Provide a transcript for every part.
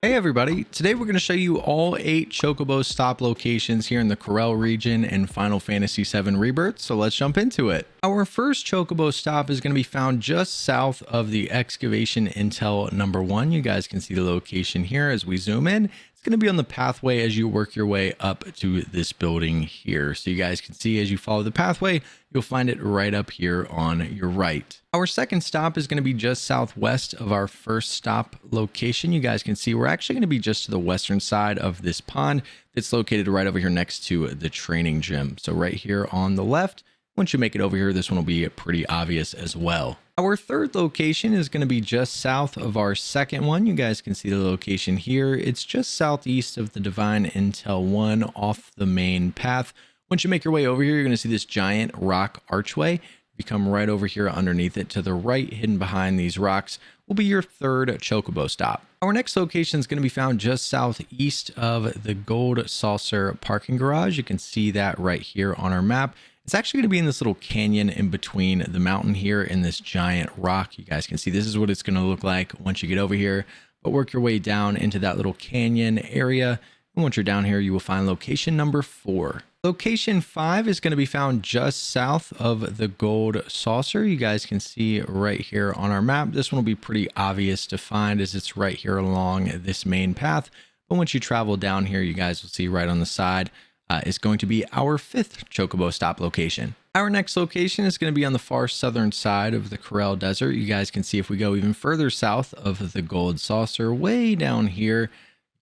Hey everybody, today we're going to show you all 8 Chocobo stop locations here in the Corel region in Final Fantasy VII Rebirth, so let's jump into it. Our first Chocobo stop is going to be found just south of the excavation intel number 1. You guys can see the location here as we zoom in. It's going to be on the pathway as you work your way up to this building here. So you guys can see as you follow the pathway, you'll find it right up here on your right. Our second stop is going to be just southwest of our first stop location. You guys can see we're actually going to be just to the western side of this pond that's located right over here next to the training gym. So right here on the left. Once you make it over here, this one will be pretty obvious as well. Our third location is going to be just south of our second one. You guys can see the location here. It's just southeast of the Divine Intel 1 off the main path. Once you make your way over here, you're going to see this giant rock archway. If you come right over here underneath it to the right, hidden behind these rocks, will be your third Chocobo stop. Our next location is going to be found just southeast of the Gold Saucer parking garage. You can see that right here on our map. It's actually going to be in this little canyon in between the mountain here and this giant rock. You guys can see this is what it's going to look like once you get over here, but work your way down into that little canyon area. And once you're down here, you will find location number 4. Location 5 is going to be found just south of the Gold Saucer. You guys can see right here on our map. This one will be pretty obvious to find as it's right here along this main path. But once you travel down here, you guys will see right on the side is going to be our 5th Chocobo stop location. Our next location is going to be on the far southern side of the Corel Desert. You guys can see if we go even further south of the Gold Saucer, way down here,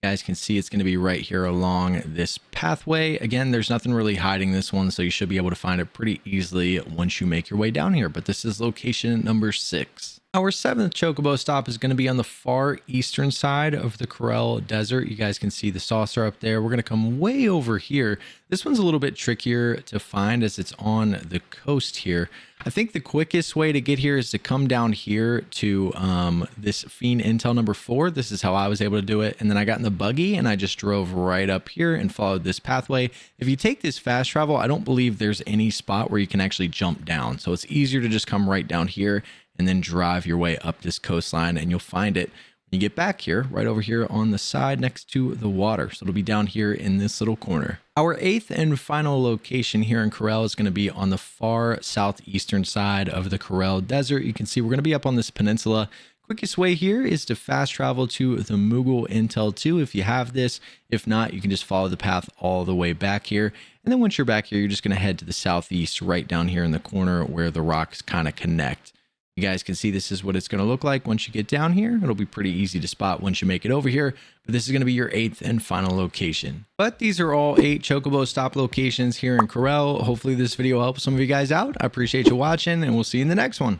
you guys can see it's going to be right here along this pathway. Again, there's nothing really hiding this one, so you should be able to find it pretty easily once you make your way down here. But this is location number 6. Our 7th Chocobo stop is going to be on the far eastern side of the Corel Desert. You guys can see the saucer up there. We're going to come way over here. This one's a little bit trickier to find as it's on the coast here. I think the quickest way to get here is to come down here to this Fiend Intel number 4. This is how I was able to do it. And then I got in the buggy and I just drove right up here and followed this pathway. If you take this fast travel, I don't believe there's any spot where you can actually jump down. So it's easier to just come right down here and then drive your way up this coastline, and you'll find it when you get back here, right over here on the side next to the water. So it'll be down here in this little corner. Our 8th and final location here in Corel is going to be on the far southeastern side of the Corel Desert. You can see we're going to be up on this peninsula. Quickest way here is to fast travel to the Moogle Intel 2 if you have this. If not, you can just follow the path all the way back here. And then once you're back here, you're just going to head to the southeast right down here in the corner where the rocks kind of connect. You guys can see this is what it's going to look like once you get down here. It'll be pretty easy to spot once you make it over here, but this is going to be your 8th and final location. But these are all 8 Chocobo stop locations here in Corel. Hopefully this video helps some of you guys out. I appreciate you watching, and we'll see you in the next one.